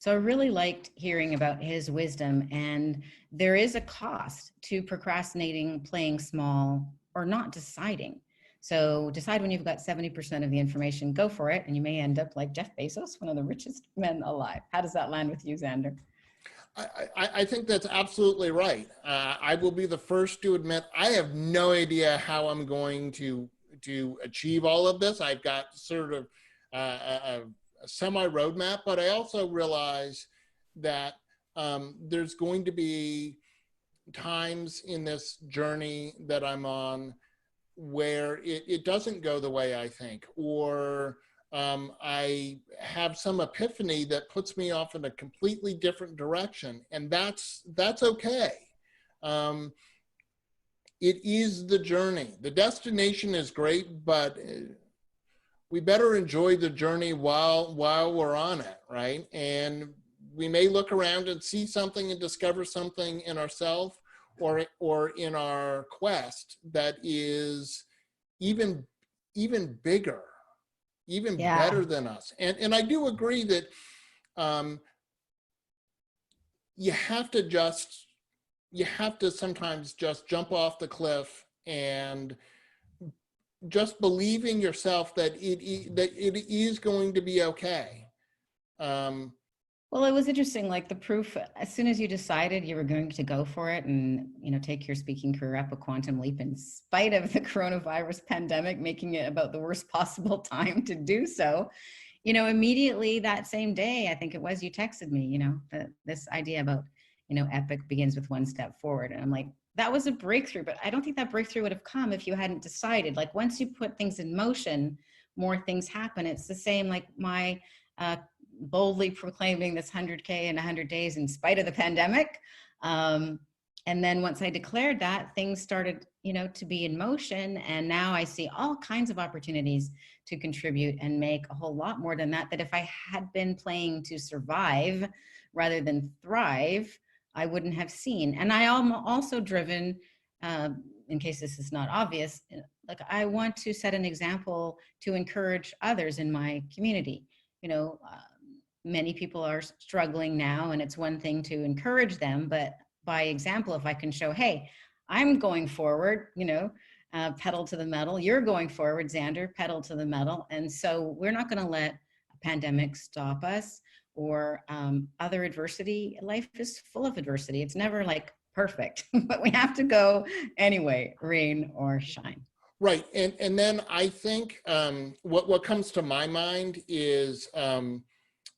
So I really liked hearing about his wisdom, and there is a cost to procrastinating, playing small, or not deciding. So decide when you've got 70% of the information, go for it, and you may end up like Jeff Bezos, one of the richest men alive. How does that land with you, Xander? I think that's absolutely right. I will be the first to admit I have no idea how I'm going to achieve all of this. I've got sort of a semi roadmap, but I also realize that there's going to be times in this journey that I'm on where it doesn't go the way I think, or I have some epiphany that puts me off in a completely different direction, and that's okay. Um, it is the journey. The destination is great, but we better enjoy the journey while we're on it, right? And we may look around and see something and discover something in ourselves or in our quest that is even bigger, even better than us. And I do agree that you have to sometimes just jump off the cliff and just believe in yourself that it is going to be okay. Well, it was interesting, like the proof, as soon as you decided you were going to go for it and, take your speaking career up a quantum leap in spite of the coronavirus pandemic, making it about the worst possible time to do so, immediately that same day, I think it was, you texted me, this idea about, epic begins with one step forward. And I'm like, that was a breakthrough, but I don't think that breakthrough would have come if you hadn't decided. Like once you put things in motion, more things happen. It's the same like my, boldly proclaiming this 100K in 100 days in spite of the pandemic. And then once I declared that, things started, to be in motion. And now I see all kinds of opportunities to contribute and make a whole lot more than that if I had been playing to survive rather than thrive, I wouldn't have seen. And I am also driven, in case this is not obvious, like I want to set an example to encourage others in my community. Many people are struggling now, and it's one thing to encourage them, but by example, if I can show, hey, I'm going forward, pedal to the metal, you're going forward, Xander, pedal to the metal. And so we're not going to let a pandemic stop us or other adversity. Life is full of adversity. It's never like perfect, but we have to go anyway, rain or shine. Right. And then I think what comes to my mind is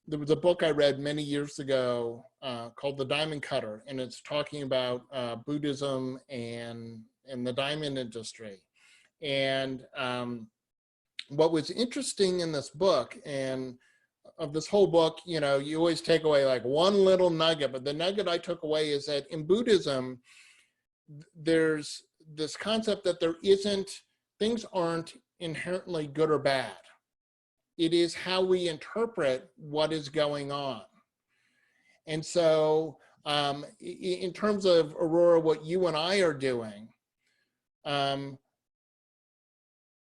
there was a book I read many years ago called The Diamond Cutter, and it's talking about Buddhism and the diamond industry. And what was interesting in this book, and of this whole book, you always take away like one little nugget, but the nugget I took away is that in Buddhism, there's this concept that things aren't inherently good or bad. It is how we interpret what is going on. And so in terms of, Aurora, what you and I are doing,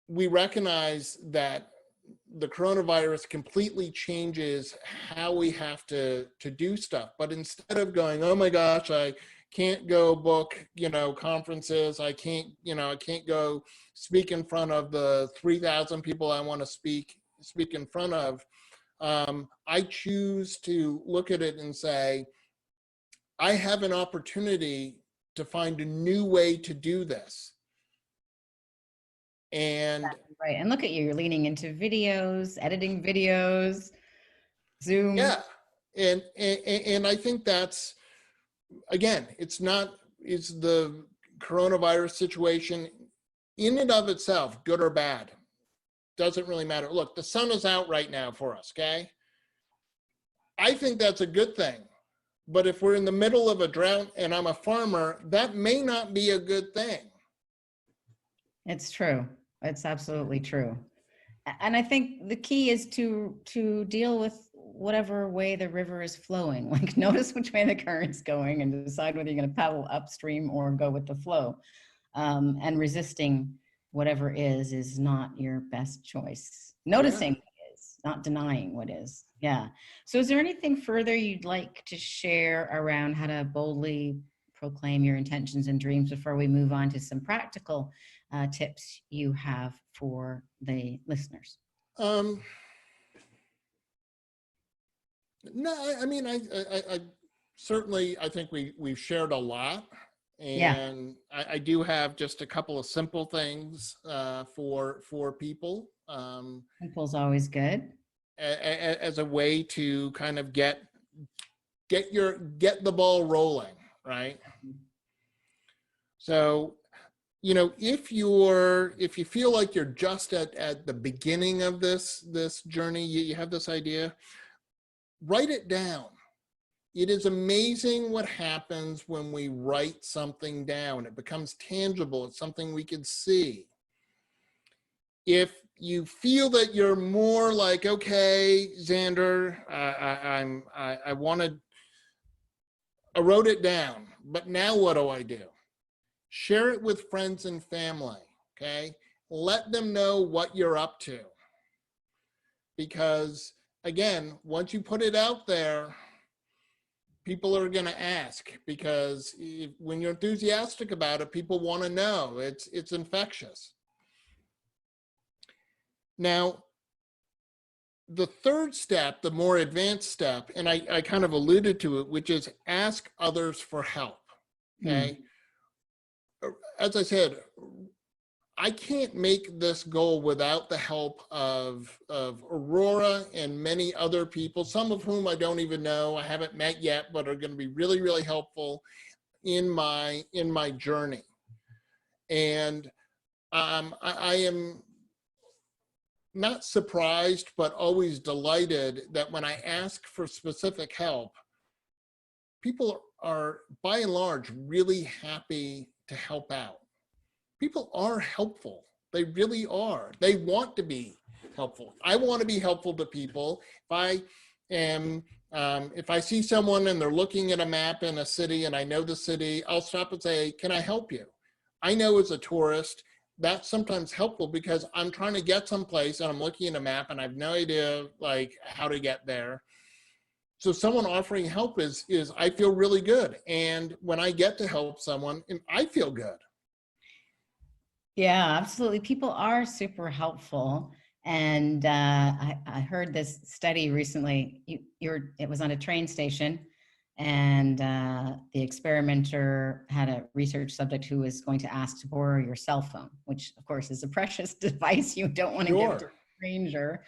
we recognize that the coronavirus completely changes how we have to do stuff. But instead of going, oh my gosh, I can't go book, conferences, I can't go speak in front of the 3,000 people I want to speak in front of, I choose to look at it and say, I have an opportunity to find a new way to do this. And right. And look at you, you're leaning into videos, editing videos, Zoom. Yeah. And I think that's, again, it's the coronavirus situation in and of itself, good or bad, doesn't really matter. Look, the sun is out right now for us, okay? I think that's a good thing. But if we're in the middle of a drought and I'm a farmer, that may not be a good thing. It's true. It's absolutely true. And I think the key is to deal with whatever way the river is flowing. Like notice which way the current's going and decide whether you're going to paddle upstream or go with the flow. And resisting whatever is not your best choice. Noticing is. not denying what is. Yeah. So is there anything further you'd like to share around how to boldly proclaim your intentions and dreams before we move on to some practical tips you have for the listeners? Um, no, I mean, I certainly, I think we've shared a lot, Yeah. and I do have just a couple of simple things for people, Simple's always good. as a way to kind of get the ball rolling, right? So, you know, if you feel like you're just at the beginning of this journey, you have this idea, write it down. It is amazing what happens when we write something down. It becomes tangible. It's something we can see. If you feel that you're more like, okay, Xander, I wrote it down, but now what do I do? Share it with friends and family, okay? Let them know what you're up to. Because again, once you put it out there, people are going to ask, because when you're enthusiastic about it, people want to know. It's infectious. Now, the third step, the more advanced step, and I kind of alluded to it, which is ask others for help, okay? As I said, I can't make this goal without the help of Aurora and many other people, some of whom I don't even know, I haven't met yet, but are going to be really, really helpful in my journey. And I am not surprised, but always delighted that when I ask for specific help, people are by and large really happy to help out. People are helpful. They really are. They want to be helpful. I want to be helpful to people. If I see someone and they're looking at a map in a city and I know the city, I'll stop and say, can I help you? I know as a tourist, that's sometimes helpful because I'm trying to get someplace and I'm looking at a map and I have no idea like how to get there. So someone offering help is I feel really good. And when I get to help someone, I feel good. Yeah, absolutely. People are super helpful. And I heard this study recently. It was on a train station, and the experimenter had a research subject who was going to ask to borrow your cell phone, which of course is a precious device you don't want to give to Sure. a stranger.